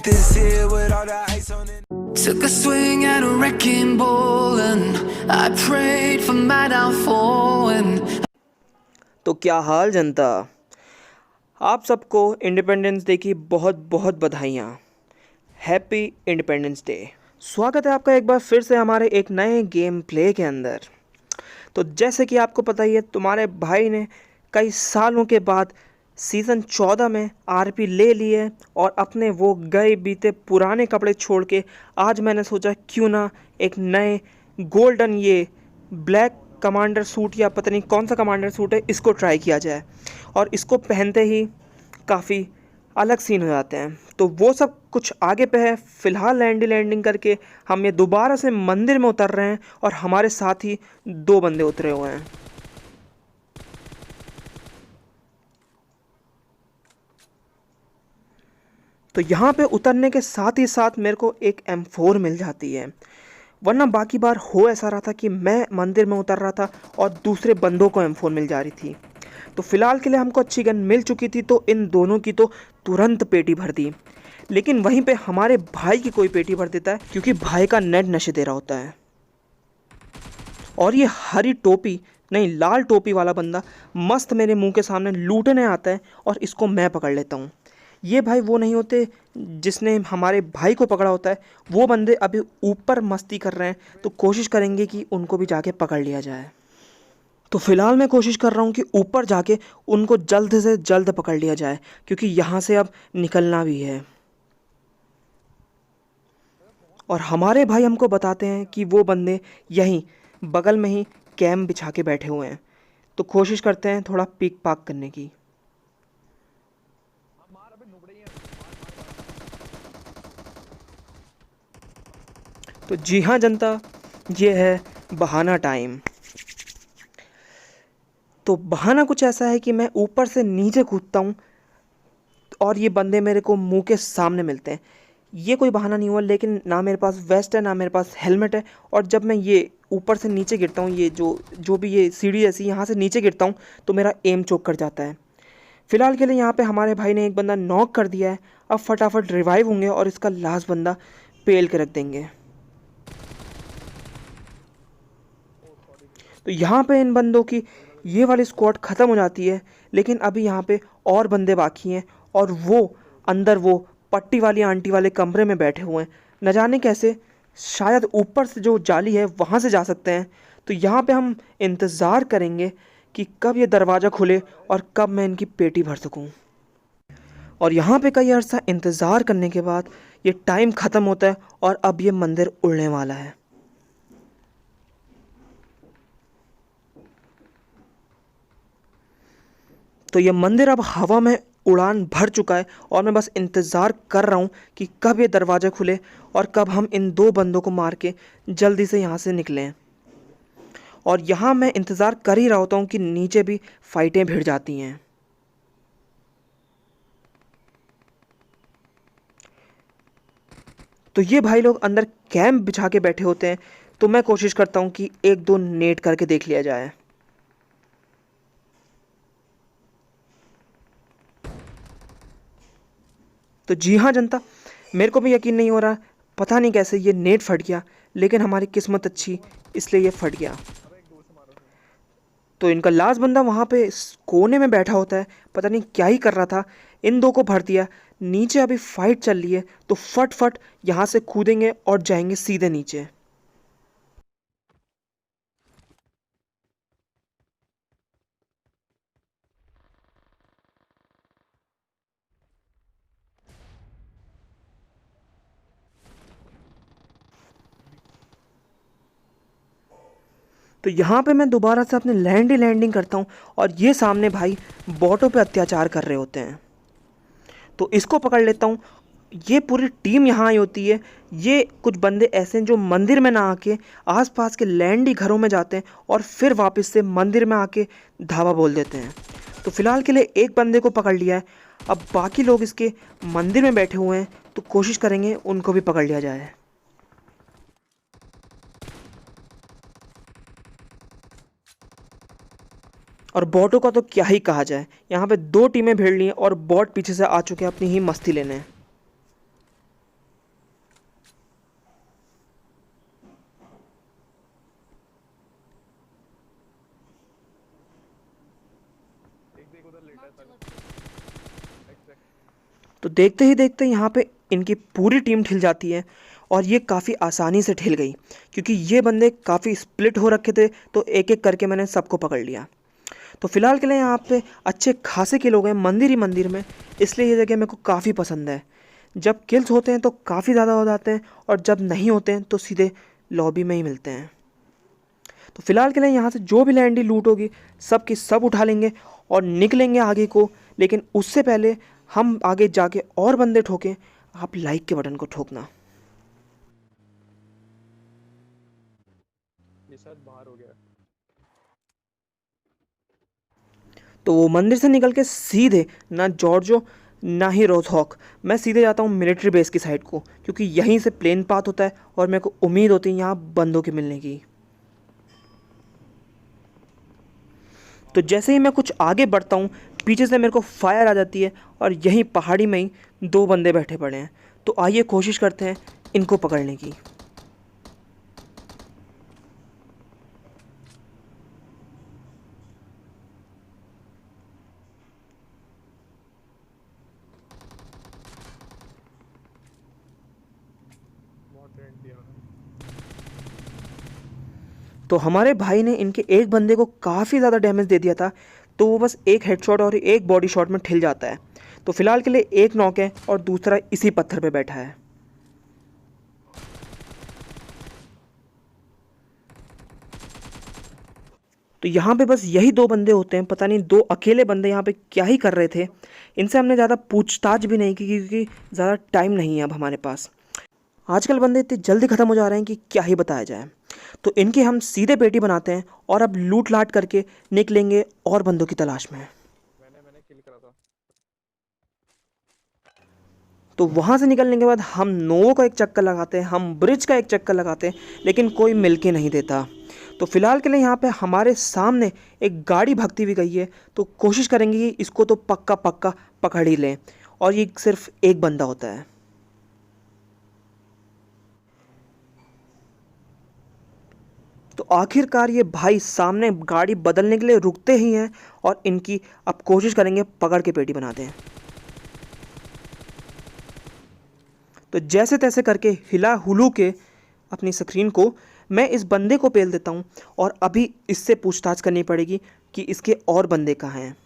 this here with all the ice on it. Took a swing at a wrecking ball and I prayed for my downfall and तो क्या हाल जनता, आप सबको independence day की बहुत बहुत बधाइयाँ। Happy independence day. स्वागत है आपका एक बार फिर से हमारे एक नए गेम प्ले के अंदर। तो जैसे कि आपको पता ही है, तुम्हारे भाई ने कई सालों के बाद सीज़न 14 में आरपी ले लिए और अपने वो गए बीते पुराने कपड़े छोड़ के आज मैंने सोचा क्यों ना एक नए गोल्डन ये ब्लैक कमांडर सूट या पता नहीं कौन सा कमांडर सूट है इसको ट्राई किया जाए। और इसको पहनते ही काफ़ी अलग सीन हो जाते हैं। तो वो सब कुछ आगे पे है। फ़िलहाल लैंडिंग करके हम ये दोबारा से मंदिर में उतर रहे हैं और हमारे साथ ही दो बंदे उतरे हुए हैं। तो यहाँ पे उतरने के साथ ही साथ मेरे को एक M4 मिल जाती है, वरना बाकी बार हो ऐसा रहा था कि मैं मंदिर में उतर रहा था और दूसरे बंदों को M4 मिल जा रही थी। तो फ़िलहाल के लिए हमको अच्छी गन मिल चुकी थी, तो इन दोनों की तो तुरंत पेटी भर दी। लेकिन वहीं पे हमारे भाई की कोई पेटी भर देता है, क्योंकि भाई का नेट नशे दे रहा होता है। और ये हरी टोपी नहीं लाल टोपी वाला बंदा मस्त मेरे मुंह के सामने लूटने आता है और इसको मैं पकड़ लेता हूँ। ये भाई वो नहीं होते जिसने हमारे भाई को पकड़ा होता है, वो बंदे अभी ऊपर मस्ती कर रहे हैं, तो कोशिश करेंगे कि उनको भी जाके पकड़ लिया जाए। तो फ़िलहाल मैं कोशिश कर रहा हूँ कि ऊपर जाके उनको जल्द से जल्द पकड़ लिया जाए, क्योंकि यहाँ से अब निकलना भी है। और हमारे भाई हमको बताते हैं कि वो बंदे यहीं बगल में ही कैंप बिछा के बैठे हुए हैं। तो कोशिश करते हैं थोड़ा पीक पाक करने की। तो जी हाँ जनता, ये है बहाना टाइम। तो बहाना कुछ ऐसा है कि मैं ऊपर से नीचे कूदता हूँ और ये बंदे मेरे को मुंह के सामने मिलते हैं। ये कोई बहाना नहीं हुआ, लेकिन ना मेरे पास वेस्ट है ना मेरे पास हेलमेट है। और जब मैं ये ऊपर से नीचे गिरता हूँ, ये जो भी ये सीढ़ी जैसी यहाँ से नीचे गिरता हूँ, तो मेरा एम चोक कर जाता है। फ़िलहाल के लिए यहाँ पे हमारे भाई ने एक बंदा नॉक कर दिया है। अब फटाफट रिवाइव होंगे और इसका लास्ट बंदा पेल के रख देंगे। तो यहाँ पे इन बंदों की ये वाली स्क्वाड ख़त्म हो जाती है, लेकिन अभी यहाँ पे और बंदे बाकी हैं और वो अंदर वो पट्टी वाली आंटी वाले कमरे में बैठे हुए हैं। न जाने कैसे, शायद ऊपर से जो जाली है वहाँ से जा सकते हैं। तो यहाँ पे हम इंतज़ार करेंगे कि कब ये दरवाज़ा खुले और कब मैं इनकी पेटी भर सकूँ। और यहाँ पे कई अर्सा इंतज़ार करने के बाद ये टाइम ख़त्म होता है और अब ये मंदिर उड़ने वाला है। तो ये मंदिर अब हवा में उड़ान भर चुका है और मैं बस इंतज़ार कर रहा हूँ कि कब ये दरवाज़ा खुले और कब हम इन दो बंदों को मार के जल्दी से यहाँ से निकलें। और यहाँ मैं इंतज़ार कर ही रहा होता हूँ कि नीचे भी फाइटें भिड़ जाती हैं। तो ये भाई लोग अंदर कैंप बिछा के बैठे होते हैं, तो मैं कोशिश करता हूँ कि एक दो नेट करके देख लिया जाए। तो जी हाँ जनता, मेरे को भी यकीन नहीं हो रहा, पता नहीं कैसे ये नेट फट गया, लेकिन हमारी किस्मत अच्छी इसलिए ये फट गया। तो इनका लास्ट बंदा वहाँ पे कोने में बैठा होता है, पता नहीं क्या ही कर रहा था। इन दो को भर दिया। नीचे अभी फाइट चल रही है, तो फट फट यहाँ से कूदेंगे और जाएंगे सीधे नीचे। तो यहाँ पे मैं दोबारा से अपने लैंडिंग करता हूँ और ये सामने भाई बॉटों पे अत्याचार कर रहे होते हैं, तो इसको पकड़ लेता हूँ। ये पूरी टीम यहाँ आई होती है। ये कुछ बंदे ऐसे हैं जो मंदिर में ना आके आसपास के लैंडी घरों में जाते हैं और फिर वापस से मंदिर में आके धावा बोल देते हैं। तो फ़िलहाल के लिए एक बंदे को पकड़ लिया है। अब बाकी लोग इसके मंदिर में बैठे हुए हैं, तो कोशिश करेंगे उनको भी पकड़ लिया जाए। और बॉटों का तो क्या ही कहा जाए, यहाँ पे दो टीमें भिड़ ली हैं और बॉट पीछे से आ चुके हैं अपनी ही मस्ती लेने। तो देखते ही देखते यहाँ पे इनकी पूरी टीम ठिल जाती है और ये काफ़ी आसानी से ठिल गई क्योंकि ये बंदे काफ़ी स्प्लिट हो रखे थे। तो एक एक करके मैंने सबको पकड़ लिया। तो फिलहाल के लिए यहाँ पे अच्छे खासे किल हो गए मंदिर ही मंदिर में, इसलिए ये जगह मेरे को काफ़ी पसंद है। जब किल्स होते हैं तो काफ़ी ज़्यादा हो जाते हैं और जब नहीं होते हैं तो सीधे लॉबी में ही मिलते हैं। तो फिलहाल के लिए यहाँ से जो भी लैंडी लूट होगी सब की सब उठा लेंगे और निकलेंगे आगे को। लेकिन उससे पहले हम आगे जाके और बंदे ठोकें, आप लाइक के बटन को ठोकना। ये शायद बाहर हो गया। तो वो मंदिर से निकल के सीधे ना जॉर्जो ना ही रोथॉक, मैं सीधे जाता हूँ मिलिट्री बेस की साइड को क्योंकि यहीं से प्लेन पाथ होता है और मेरे को उम्मीद होती है यहाँ बंदों के मिलने की। तो जैसे ही मैं कुछ आगे बढ़ता हूँ पीछे से मेरे को फायर आ जाती है और यहीं पहाड़ी में ही दो बंदे बैठे पड़े हैं। तो आइए कोशिश करते हैं इनको पकड़ने की। बहुत ट्रेंड दिया उन्होंने। तो हमारे भाई ने इनके एक बंदे को काफ़ी ज़्यादा डैमेज दे दिया था, तो वो बस एक हेडशॉट और एक बॉडी शॉट में ठिल जाता है। तो फिलहाल के लिए एक नॉक है और दूसरा इसी पत्थर पे बैठा है। तो यहाँ पे बस यही दो बंदे होते हैं, पता नहीं दो अकेले बंदे यहाँ पे क्या ही कर रहे थे। इनसे हमने ज़्यादा पूछताछ भी नहीं की क्योंकि ज़्यादा टाइम नहीं है अब हमारे पास। आजकल बंदे इतने जल्दी ख़त्म हो जा रहे हैं कि क्या ही बताया जाए। तो इनकी हम सीधे पेटी बनाते हैं और अब लूट लाट करके निकलेंगे और बंदों की तलाश में। मैंने किल करा था। तो वहाँ से निकलने के बाद हम नोवो का एक चक्कर लगाते हैं, हम ब्रिज का एक चक्कर लगाते हैं, लेकिन कोई मिल के नहीं देता। तो फिलहाल के लिए यहाँ पे हमारे सामने एक गाड़ी भगती हुई गई है, तो कोशिश करेंगे कि इसको तो पक्का पक्का पकड़ ही लें। और ये सिर्फ एक बंदा होता है। तो आखिरकार ये भाई सामने गाड़ी बदलने के लिए रुकते ही हैं और इनकी अब कोशिश करेंगे पकड़ के पेटी बना दें। तो जैसे तैसे करके हिला हुलू के अपनी स्क्रीन को मैं इस बंदे को पेल देता हूँ और अभी इससे पूछताछ करनी पड़ेगी कि इसके और बंदे कहाँ हैं।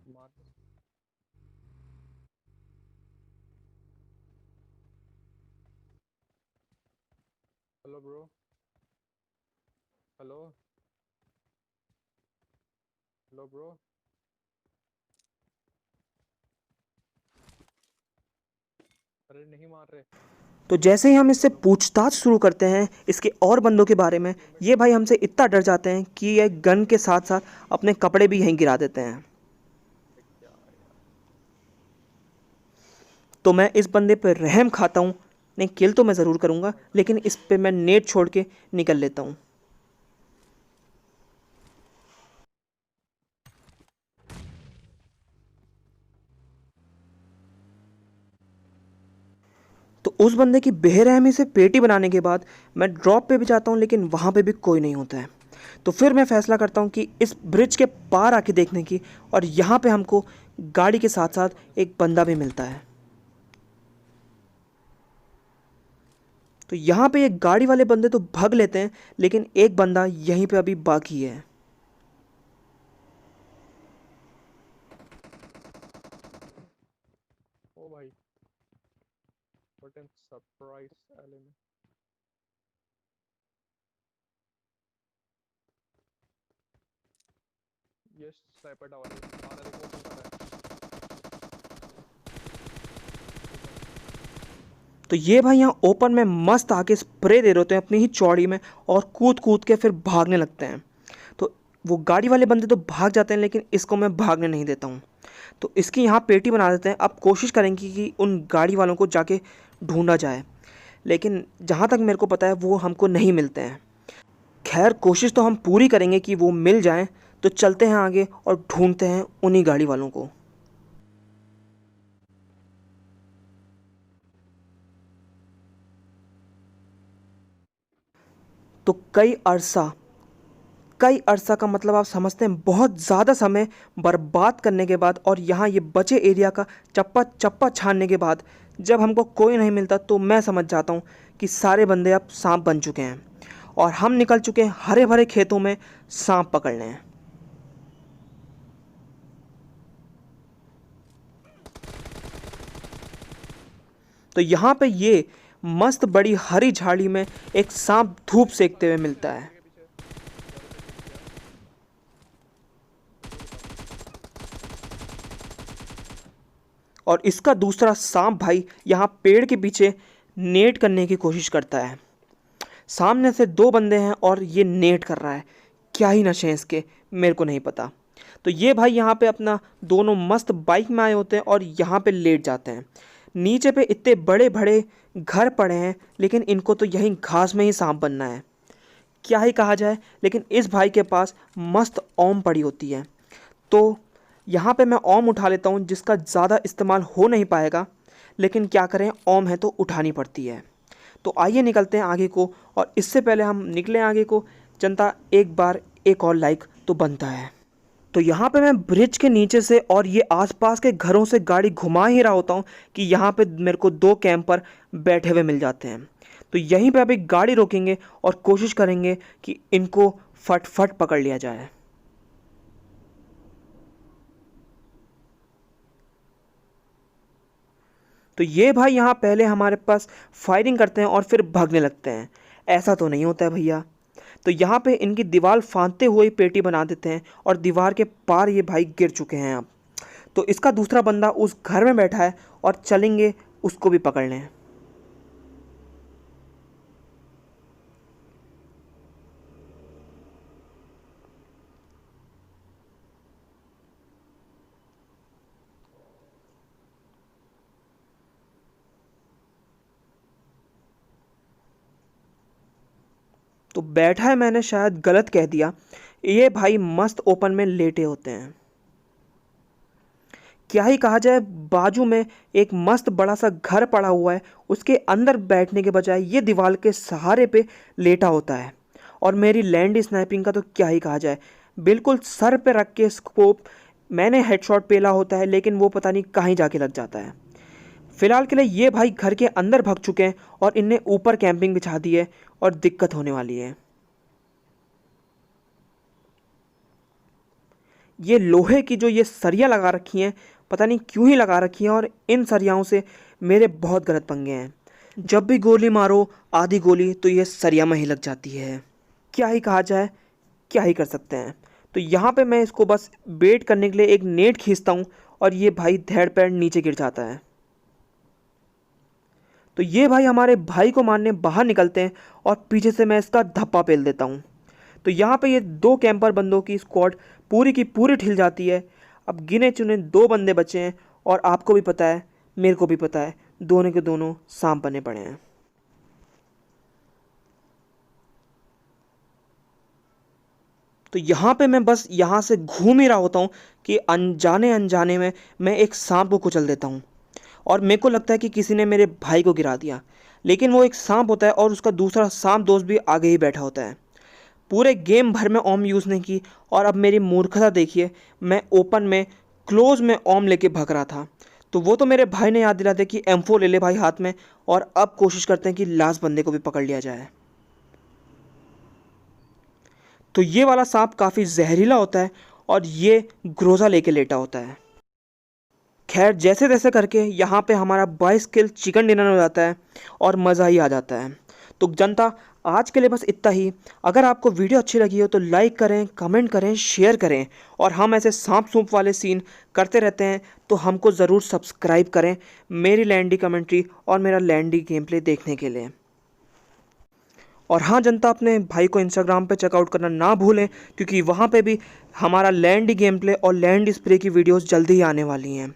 मार। Hello bro. Hello. Hello bro. अरे नहीं मार रहे। तो जैसे ही हम इससे पूछताछ शुरू करते हैं इसके और बंदों के बारे में, ये भाई हमसे इतना डर जाते हैं कि ये गन के साथ साथ अपने कपड़े भी यहीं गिरा देते हैं। क्या यार। तो मैं इस बंदे पर रहम खाता हूँ, नहीं किल तो मैं ज़रूर करूँगा लेकिन इस पे मैं नेट छोड़ के निकल लेता हूँ। तो उस बंदे की बेरहमी से पेटी बनाने के बाद मैं ड्रॉप पे भी जाता हूँ लेकिन वहाँ पे भी कोई नहीं होता है। तो फिर मैं फैसला करता हूँ कि इस ब्रिज के पार आके देखने की, और यहाँ पे हमको गाड़ी के साथ साथ एक बंदा भी मिलता है। तो यहाँ पे ये गाड़ी वाले बंदे तो भाग लेते हैं लेकिन एक बंदा यहीं पे अभी बाकी है। ओ भाई। What an surprise element. ये स्नाइपर टावर है। आ रहा देखो ओपन कर रहा है। तो ये भाई यहाँ ओपन में मस्त आके स्प्रे दे रहे होते हैं अपनी ही चौड़ी में और कूद कूद के फिर भागने लगते हैं। तो वो गाड़ी वाले बंदे तो भाग जाते हैं लेकिन इसको मैं भागने नहीं देता हूँ। तो इसकी यहाँ पेटी बना देते हैं। अब कोशिश करेंगे कि उन गाड़ी वालों को जाके ढूंढा जाए, लेकिन जहाँ तक मेरे को पता है वो हमको नहीं मिलते हैं। खैर कोशिश तो हम पूरी करेंगे कि वो मिल जाएं। तो चलते हैं आगे और ढूंढते हैं उन्हीं गाड़ी वालों को। तो कई अरसा कई अरसा का मतलब आप समझते हैं बहुत ज़्यादा समय बर्बाद करने के बाद और यहाँ ये बचे एरिया का चप्पा चप्पा छानने के बाद जब हमको कोई नहीं मिलता तो मैं समझ जाता हूँ कि सारे बंदे अब सांप बन चुके हैं और हम निकल चुके हैं हरे भरे खेतों में सांप पकड़ने। तो यहाँ पे ये मस्त बड़ी हरी झाड़ी में एक सांप धूप सेकते हुए मिलता है। और इसका दूसरा सांप भाई यहाँ पेड़ के पीछे नेट करने की कोशिश करता है। सामने से दो बंदे हैं और ये नेट कर रहा है। क्या ही नशे हैं इसके, मेरे को नहीं पता। तो ये भाई यहाँ पे अपना दोनों मस्त बाइक में आए होते हैं और यहाँ पे लेट जाते हैं। नीचे पे इतने बड़े बड़े घर पड़े हैं लेकिन इनको तो यहीं घास में ही सांप बनना है। क्या ही कहा जाए, लेकिन इस भाई के पास मस्त ओम पड़ी होती है। तो यहाँ पे मैं ओम उठा लेता हूँ जिसका ज़्यादा इस्तेमाल हो नहीं पाएगा, लेकिन क्या करें, ओम है तो उठानी पड़ती है। तो आइए निकलते हैं आगे को, और इससे पहले हम निकलें आगे को जनता एक बार एक और लाइक तो बनता है। तो यहाँ पे मैं ब्रिज के नीचे से और ये आसपास के घरों से गाड़ी घुमा ही रहा होता हूँ कि यहाँ पे मेरे को दो कैंपर बैठे हुए मिल जाते हैं। तो यहीं पे अभी गाड़ी रोकेंगे और कोशिश करेंगे कि इनको फट फट पकड़ लिया जाए। तो ये भाई यहाँ पहले हमारे पास फायरिंग करते हैं और फिर भागने लगते हैं। ऐसा तो नहीं होता है भैया। तो यहाँ पे इनकी दीवार फांदते हुए पेटी बना देते हैं और दीवार के पार ये भाई गिर चुके हैं अब। तो इसका दूसरा बंदा उस घर में बैठा है और चलेंगे उसको भी पकड़ने। तो बैठा है, मैंने शायद गलत कह दिया। ये भाई मस्त ओपन में लेटे होते हैं। क्या ही कहा जाए, बाजू में एक मस्त बड़ा सा घर पड़ा हुआ है, उसके अंदर बैठने के बजाय ये दीवार के सहारे पे लेटा होता है। और मेरी लैंड स्नाइपिंग का तो क्या ही कहा जाए, बिल्कुल सर पे रख के स्कोप मैंने हेडशॉट पेला होता है, लेकिन वो पता नहीं कहीं जाके लग जाता है। फिलहाल के लिए ये भाई घर के अंदर भाग चुके हैं और इनने ऊपर कैंपिंग बिछा दी है और दिक्कत होने वाली है। ये लोहे की जो ये सरिया लगा रखी हैं, पता नहीं क्यों ही लगा रखी हैं, और इन सरियाओं से मेरे बहुत गलत पंगे हैं। जब भी गोली मारो आधी गोली तो ये सरिया में ही लग जाती है। क्या ही कहा जाए, क्या ही कर सकते हैं। तो यहाँ पे मैं इसको बस बेट करने के लिए एक नेट खींचता हूँ और ये भाई धैड़ पैर नीचे गिर जाता है। तो ये भाई हमारे भाई को मारने बाहर निकलते हैं और पीछे से मैं इसका धप्पा पेल देता हूँ। तो यहाँ पे ये दो कैंपर बंदों की स्क्वाड पूरी की पूरी ठिल जाती है। अब गिने चुने दो बंदे बचे हैं और आपको भी पता है, मेरे को भी पता है, दोनों के दोनों सांप बने पड़े हैं। तो यहाँ पे मैं बस यहाँ से घूम ही रहा होता हूँ कि अनजाने अनजाने में मैं एक सांप को कुचल देता हूँ और मेरे को लगता है कि किसी ने मेरे भाई को गिरा दिया, लेकिन वो एक सांप होता है और उसका दूसरा सांप दोस्त भी आगे ही बैठा होता है। पूरे गेम भर में ओम यूज़ नहीं की और अब मेरी मूर्खता देखिए, मैं ओपन में क्लोज में ओम लेके भाग रहा था। तो वो तो मेरे भाई ने याद दिला दिया कि M4 ले ले भाई हाथ में, और अब कोशिश करते हैं कि लास्ट बंदे को भी पकड़ लिया जाए। तो ये वाला सांप काफ़ी जहरीला होता है और ये ग्रोजा लेके लेटा होता है। खैर जैसे तैसे करके यहाँ पे हमारा 22 किल चिकन डिनर हो जाता है और मज़ा ही आ जाता है। तो जनता आज के लिए बस इतना ही। अगर आपको वीडियो अच्छी लगी हो तो लाइक करें, कमेंट करें, शेयर करें, और हम ऐसे सांप सूप वाले सीन करते रहते हैं तो हमको ज़रूर सब्सक्राइब करें मेरी लैंडी कमेंट्री और मेरा लैंडी गेम प्ले देखने के लिए। और हाँ जनता, अपने भाई को इंस्टाग्राम पे चेकआउट करना ना भूलें, क्योंकि वहाँ पे भी हमारा लैंडी गेम प्ले और लैंड स्प्रे की वीडियोस जल्दी ही आने वाली हैं।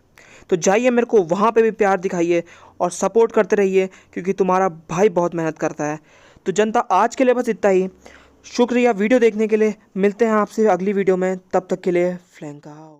तो जाइए, मेरे को वहाँ पे भी प्यार दिखाइए और सपोर्ट करते रहिए, क्योंकि तुम्हारा भाई बहुत मेहनत करता है। तो जनता आज के लिए बस इतना ही। शुक्रिया वीडियो देखने के लिए। मिलते हैं आपसे अगली वीडियो में, तब तक के लिए फ्लैंका।